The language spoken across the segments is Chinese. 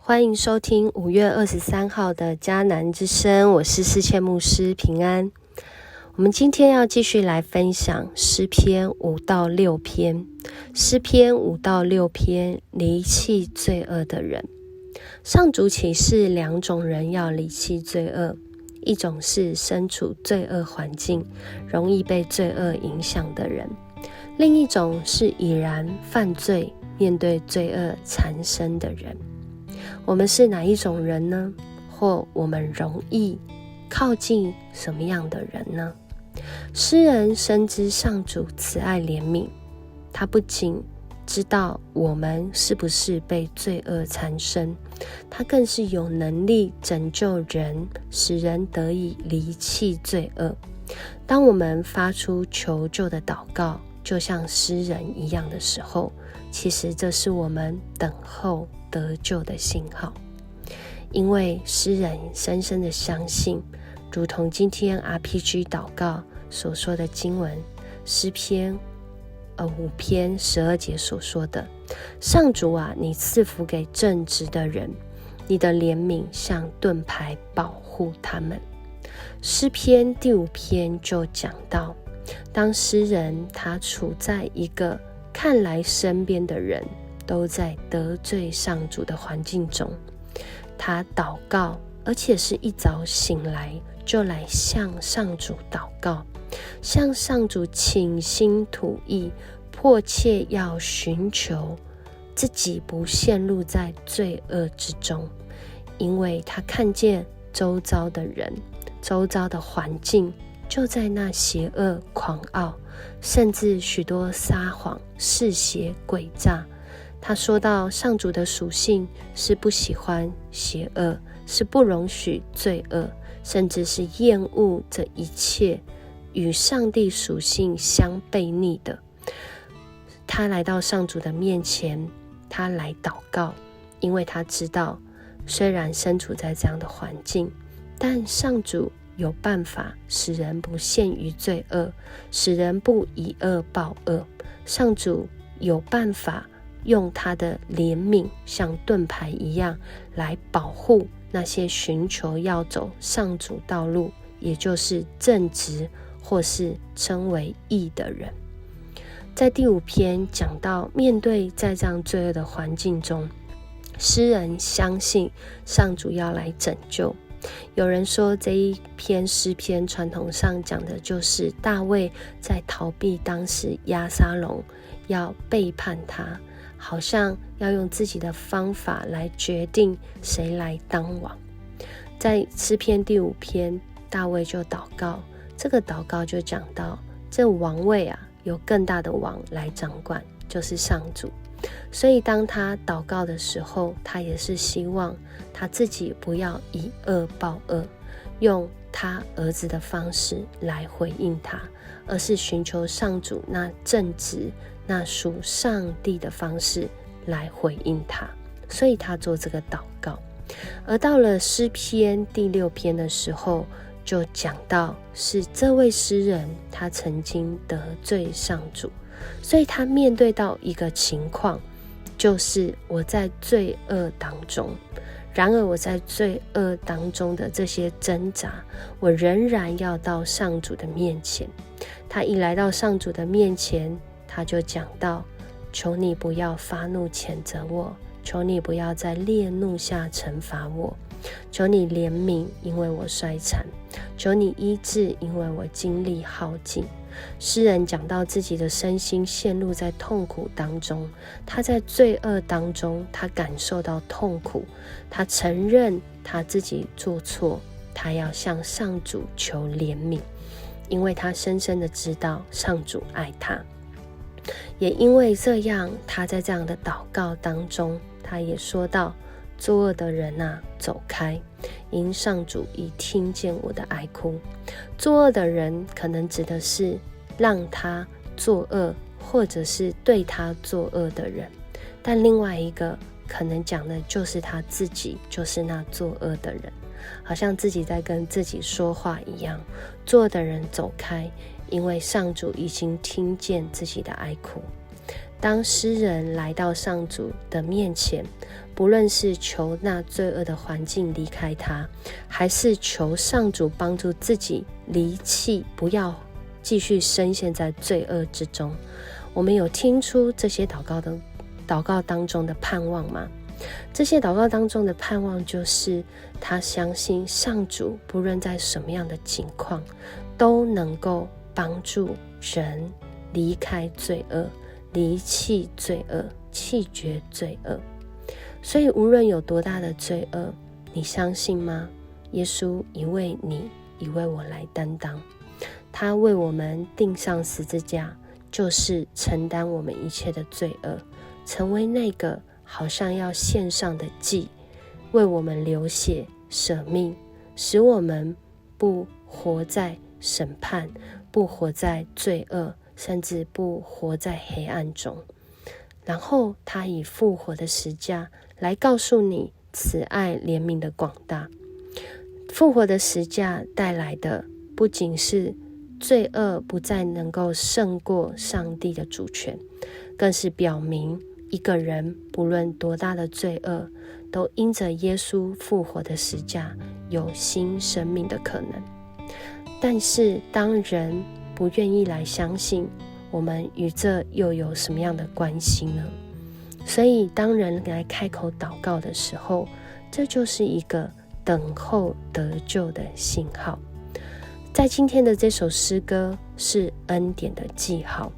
欢迎收听5月23号的迦南之声，我是世谦牧师平安。我们今天要继续来分享诗篇5到6篇。诗篇5到6篇，离弃罪恶的人。上主启示2种人要离弃罪恶，一种是身处罪恶环境，容易被罪恶影响的人，另一种是已然犯罪，面对罪恶缠身的人。我们是哪一种人呢？或我们容易靠近什么样的人呢？诗人深知上主慈爱怜悯，他不仅知道我们是不是被罪恶缠身，他更是有能力拯救人，使人得以离弃罪恶。当我们发出求救的祷告，就像诗人一样的时候，其实这是我们等候得救的信号。因为诗人深深的相信，如同今天 RPG 祷告所说的经文，诗篇5篇12节所说的，上主啊，你赐福给正直的人，你的怜悯像盾牌保护他们。诗篇第5篇就讲到，当诗人他处在一个看来身边的人都在得罪上主的环境中，他祷告，而且是一早醒来就来向上主祷告，向上主倾心吐意，迫切要寻求自己不陷入在罪恶之中。因为他看见周遭的人，周遭的环境就在那邪恶狂傲，甚至许多撒谎嗜邪诡诈。他说到上主的属性是不喜欢邪恶，是不容许罪恶，甚至是厌恶这一切与上帝属性相悖逆的。他来到上主的面前，他来祷告，因为他知道虽然身处在这样的环境，但上主有办法使人不陷于罪恶，使人不以恶报恶。上主有办法用他的怜悯像盾牌一样来保护那些寻求要走上主道路，也就是正直或是称为义的人。在第5篇讲到，面对在这样罪恶的环境中，诗人相信上主要来拯救。有人说这一篇诗篇传统上讲的就是大卫在逃避当时押沙龙要背叛他，好像要用自己的方法来决定谁来当王。在诗篇第5篇，大卫就祷告，这个祷告就讲到，这王位啊，有更大的王来掌管，就是上主。所以当他祷告的时候，他也是希望他自己不要以恶报恶，用他儿子的方式来回应他，而是寻求上主那正直、那属上帝的方式来回应他。所以他做这个祷告。而到了诗篇第6篇的时候，就讲到是这位诗人他曾经得罪上主，所以他面对到一个情况，就是我在罪恶当中，然而我在罪恶当中的这些挣扎，我仍然要到上主的面前。他一来到上主的面前，他就讲到，求你不要发怒谴责我，求你不要在烈怒下惩罚我，求你怜悯，因为我衰残，求你医治，因为我精力耗尽。诗人讲到自己的身心陷入在痛苦当中，他在罪恶当中，他感受到痛苦，他承认他自己做错，他要向上主求怜悯，因为他深深的知道上主爱他。也因为这样，他在这样的祷告当中，他也说到，作恶的人啊，走开，因上主已听见我的哀哭。作恶的人可能指的是让他作恶，或者是对他作恶的人，但另外一个可能讲的就是他自己，就是那作恶的人，好像自己在跟自己说话一样。作恶的人走开，因为上主已经听见自己的哀哭。当诗人来到上主的面前，不论是求那罪恶的环境离开他，还是求上主帮助自己离弃，不要继续深陷在罪恶之中，我们有听出这些祷告当中的盼望吗？这些祷告当中的盼望就是他相信上主不论在什么样的境况都能够帮助人离开罪恶，离弃罪恶，弃绝罪恶。所以无论有多大的罪恶，你相信吗？耶稣已为你，已为我来担当，他为我们钉上十字架，就是承担我们一切的罪恶，成为那个好像要献上的祭，为我们流血舍命，使我们不活在审判，不活在罪恶，甚至不活在黑暗中。然后他以复活的十架来告诉你慈爱怜悯的广大。复活的十架带来的不仅是罪恶不再能够胜过上帝的主权，更是表明一个人不论多大的罪恶，都因着耶稣复活的十架有新生命的可能。但是当人不愿意来相信，我们与这又有什么样的关系呢？所以当人来开口祷告的时候，这就是一个等候得救的信号。在今天的这首诗歌是恩典的记号。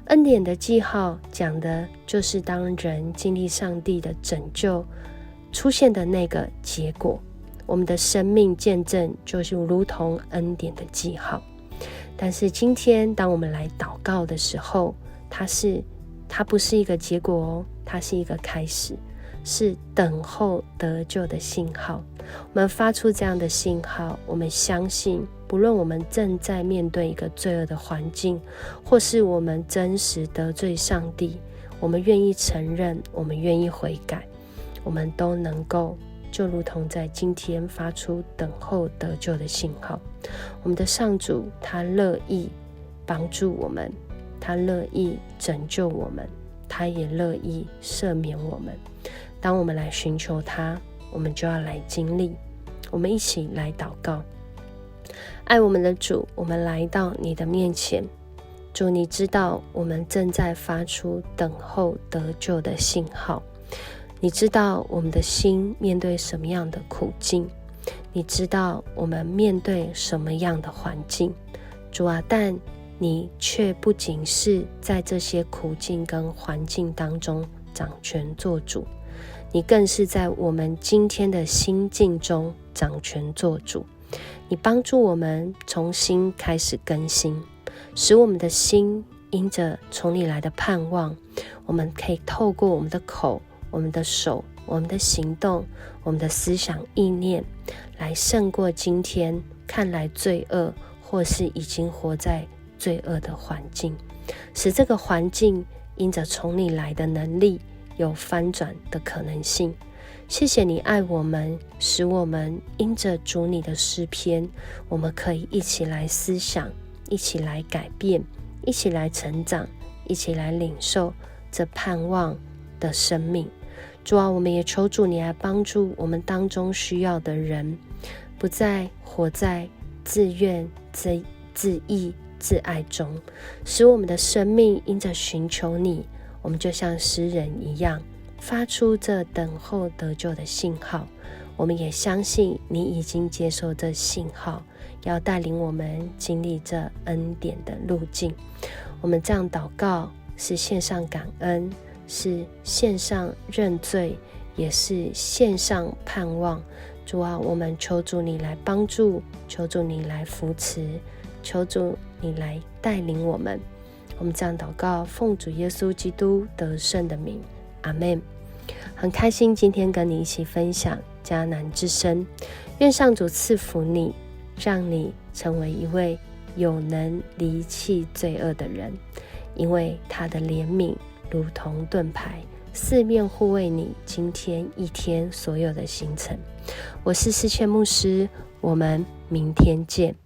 恩典的记号讲的就是当人经历上帝的拯救出现的那个结果，我们的生命见证就是如同恩典的记号。但是今天当我们来祷告的时候，它不是一个结果哦，它是一个开始，是等候得救的信号。我们发出这样的信号，我们相信不论我们正在面对一个罪恶的环境，或是我们真实得罪上帝，我们愿意承认，我们愿意悔改，我们都能够就如同在今天发出等候得救的信号。我们的上主他乐意帮助我们，他乐意拯救我们，他也乐意赦免我们。当我们来寻求他，我们就要来经历。我们一起来祷告。爱我们的主，我们来到你的面前，主，你知道我们正在发出等候得救的信号，你知道我们的心面对什么样的苦境，你知道我们面对什么样的环境，主啊，但你却不仅是在这些苦境跟环境当中掌权做主，你更是在我们今天的心境中掌权做主。你帮助我们重新开始更新，使我们的心因着从你来的盼望，我们可以透过我们的口，我们的手，我们的行动，我们的思想意念，来胜过今天看来罪恶或是已经活在罪恶的环境，使这个环境因着从你来的能力有翻转的可能性。谢谢你爱我们，使我们因着主你的诗篇，我们可以一起来思想，一起来改变，一起来成长，一起来领受这盼望的生命。主啊，我们也求主你来帮助我们当中需要的人，不再活在自怨自艾自爱中，使我们的生命因着寻求你，我们就像诗人一样发出这等候得救的信号。我们也相信你已经接受这信号，要带领我们经历这恩典的路径。我们这样祷告，是献上感恩，是献上认罪，也是献上盼望。主啊，我们求主你来帮助，求主你来扶持，求主你来带领我们。我们这样祷告，奉主耶稣基督得胜的名，阿们。很开心今天跟你一起分享迦南之声，愿上主赐福你，让你成为一位有能离弃罪恶的人，因为他的怜悯如同盾牌，四面护卫你今天一天所有的行程。我是思倩牧师，我们明天见。